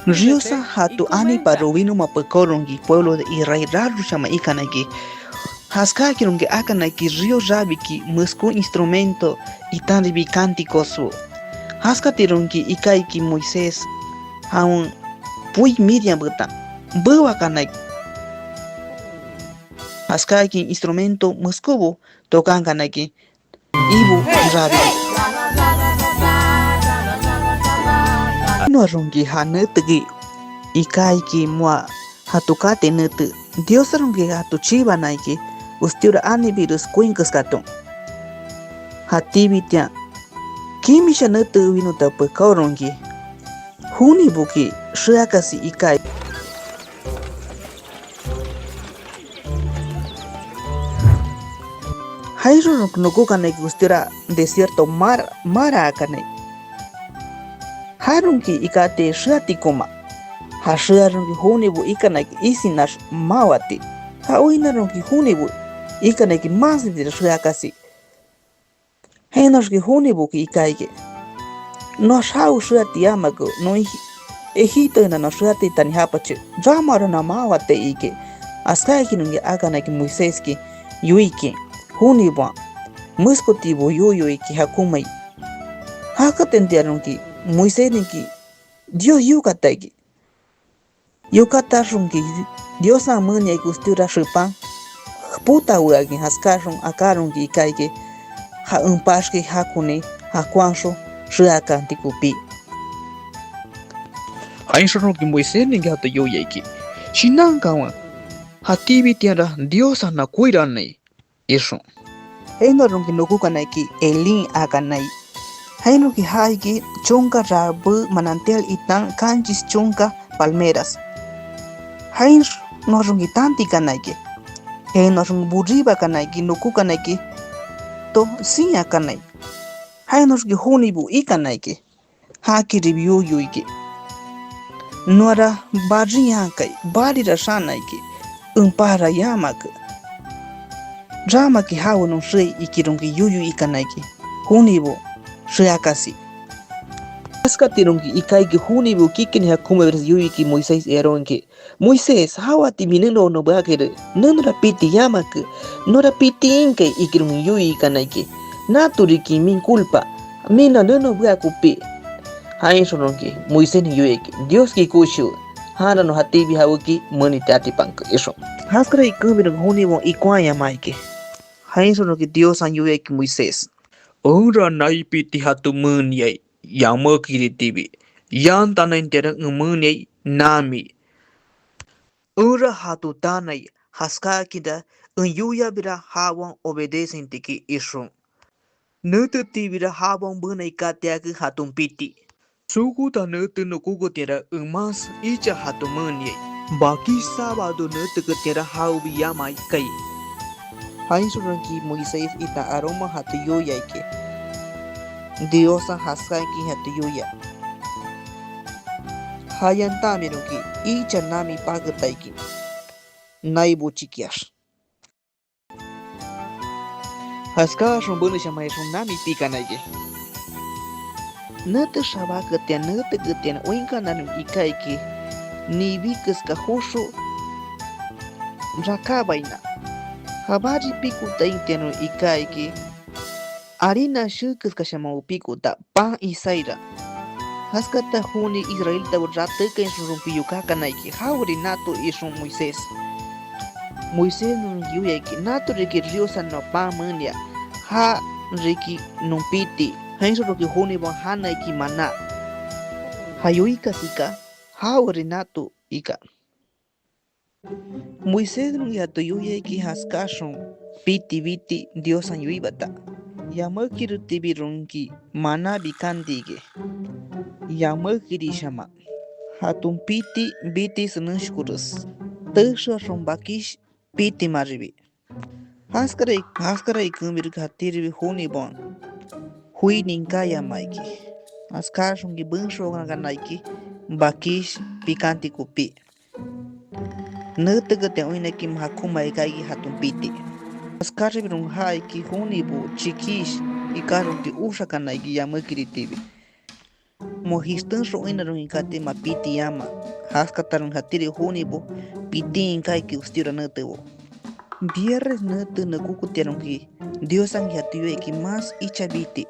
Riosa hatu ani parowino mapakorongi pueblo de Israel raru chama ikanaki. Haska kirungi akanaki rio rabiki musku instrumento itaribi cánticos. Haska tirungi ikaiki Moisés haun pui Miriam buta. Bawa kanaki. Haska ki instrumento muskubo tokan kanaki. Ibu rabiki. No rungi hanetgi ikaiki mua hatukate netu Dios rungi hatu chiva naiki ustiura ani virus kuinkas katung hatibitia kimisha netu winu tapu kaurongi huni buki shiakasi ikai hairun nuku kanai ustiura desierto mara akanai harunki ikate shiatikoma hashiarunki hunibu ikanaki isinash mawati hauinarunki hunibu ikanaki masitira shiakasi henashki hunibuki ikaike no shau shiati yamaku no ejito na no shiati tani hapache jamara na mawate ike askaiki nungi akanaki Moiseski yuiki hunibu muskotibu yuyuiki hakumai hakatentiarunki Moiseski Dios yukataiki yukata rungi Dios amanya ikustura shipan puta uagi haskashun akarungi ikaike ha umpashki hakuni hakwansho shiakanti kupi hainshurungi Moisés ningi hata yoyaiki shinankawa hatibi tiara Dios ana kuiranai iso heinorungi nukukanaiki elin akanai heinuki haiki chunka rabu manantial itan kanchis chunka palmeras hain norungi tanti kanaiki heinorungi buriba kanaiki nuku kanaiki to sinya kanai hainorungi hunibu ikanaiki haki review yuiki nora bariyankai barira shanaiki umpara yamak ramaki hawunun shei ikirungi yuyu ikanaiki hunibu shiakasi askatirungi ikaiki hunibu kikini hakume versi yuiki Moisés eronki Moisés hawati minino no bakere nunra piti yamak nora piti inke ikirungi yuyi ikanaiki naturiki min culpa mina nuno bakupi hainshononki Moisés ni yuiki Dios ki kushu hara no hatibi hawuki mani tati pank eso haskara ikumbi hunibu ikwaya maiki hainshononki Dios an yuiki Moisés ora naipiti hatu munyai yamakiri tibi yan tanan terang munyai nami ora hatu tanai haska kida yuya bira hawan obedecen tiki iso nutu tibira hawan bunai katiak hatun piti suku ta nutu nukugo tera mas icha hatu munyai baki sabado nutu ketera haubi yamai kai hainsuranki Moisés ita aroma hatu yoyaike Diosa haskaiki hatu yoya hayantamiruki icha nami pagataiki naibu chikiash haska shumbunu shamai nami pikanaiki nutu shabakatia nutu getian uinkananu ikaiki ni vikas kahushu rakabaina habari pikuta intenu ikaiki harina shukas kashamau pikuta pan isaira haskata huni Israel ta ratuka insurumpi yukakanaiki hauri natu isun Moisés nun yuyaki natu riki riosa no pan munya ha riki numpiti hainsuruki huni bon hanaiki mana hayuika sika hauri natu ika Moisés nun yatu yuyaki haskashun piti viti Dios an yuibata yamakiri tibirunki mana bikandige yamakiri shama hatun piti biti sunushkurus tasha rumbakish piti maribi haskara ikumir hatiribi huni bon hui ninkaya maiki haskashungi bunsho ganaiki bakish pikanti kupi nutuga uinaki hakuma ikagi hatun piti haskara haiki huni bu chikish ikarunki usha kanaiki yamakiri tibi Mojistan roina ron ikate ma piti yama. Haskataron hatiri hunibo piti inkai ki ustira natebo. Viernes nate na kukutiaron ki Dios ang hatiyo ki mas ichabiti.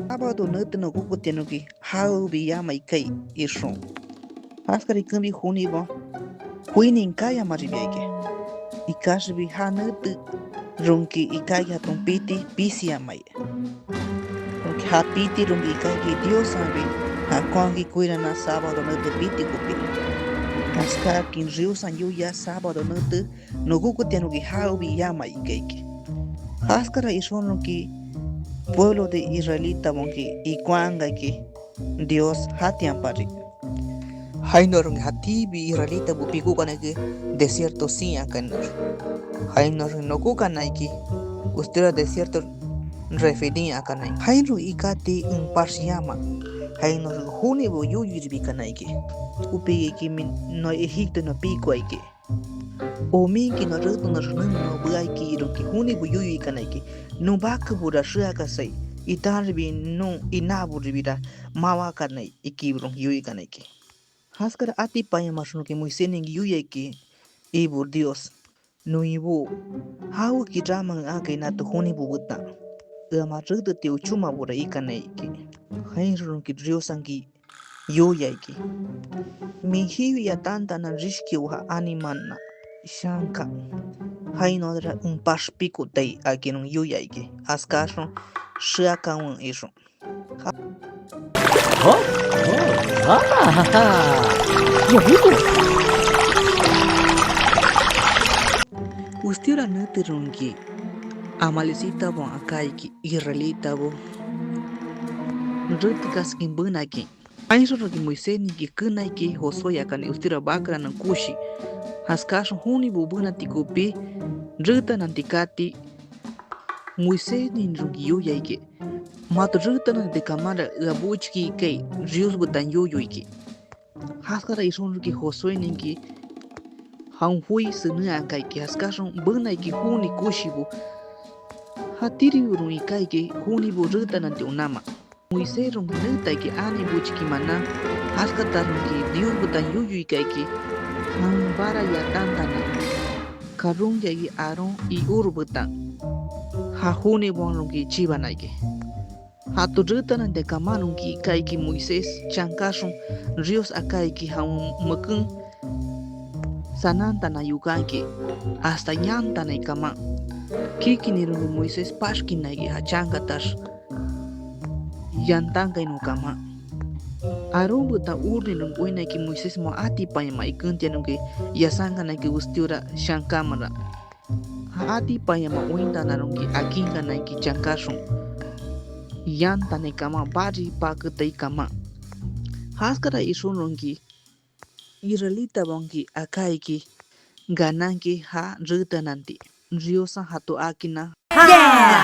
Sábado nate na kukutiaron ki hau bi yama ikai irson. Haskari kambi hunibo huini inkaya maribiake. Ikashbi hanate ronki ikai hatun piti pisi yamai. Ronki hapiti ronki ikai ki Dios ambi hakuangi kuira na sábado nate piti kupiri. Haskar kin rio san yuya sábado nate no kukutiaron ki hau bi yama ikaiki. Haskara isono ki pueblo de Israelita bonki ikuanga ki Dios hati ampari. Hainor hati bi Israelita bu piku kanaki desierto sin akanar. Hainor no kukanaki ustira desierto referin akanai. Hainro ikati un parsiyama. Hainor huni bu yuyiri kanaki. Upigi ki min no Egipto no piku aiki. O minki no ruto no no buaiki ronki huni bu yuyi kanaki. No baka bura shaka sai. Itarbi no inabu ribira mawa kanai ikibron yuyi kanaki. Haskara ati paya masuno ki muisening yuyi ki ibu Dios. No ibu hau ki draman akai na to huni bu buta. Ama ruto te uchuma bura ikanai ki. Hainro ronki Dios angi yuyi ki. Mi hiwi ya tanta na riski uha animana. Shanka hainodra un paspiku tei akinun yuyaiki askashon shiakawan ishon ustira natirunki amalicita bon akaiki israelita bo rutikas kimbunaki ainshoro ki Moisés ki kunaiki Josué akani ustira bakra nan kushi haskashon huni bubuna tikupi ruta nantikati Moisés nin rungi yuyaiki mat ruta nan dekamara abuchki kei rius butan yuyuiki haskara ison ruki Josué ninki hanhui sunu akaiki haskashon bunaiki huni kushibu hatiri urun ikaiki huni bu ruta nanti unama Moisés rungi nutaiki ani buchki mana haskata rungi Dios butan yuyuikaiki bara ya tantana karung yagi Aaron I urbutan hahuni bonungi chibanaiki hatu rutan de kamanungi kaiki Moisés chankashun rios akaiki haun mukun sanantana yukanki hasta ñantana ikama kikinirungu Moisés pashkinaigi hachangatas yantanga inukama Aaron buta urni nung uina ki Moisés mo ati pa ma ikuntia nung ki yasanga na ki ustura shankamara. Ha ati pa ma uinta na nung ki akinga na ki chankashon. Yanta na kama bari pa kata ikama. Haskara isun nung ki Israelita bangki akai ki gananki ha ruta nanti. Riosa hatu akina. Yeah!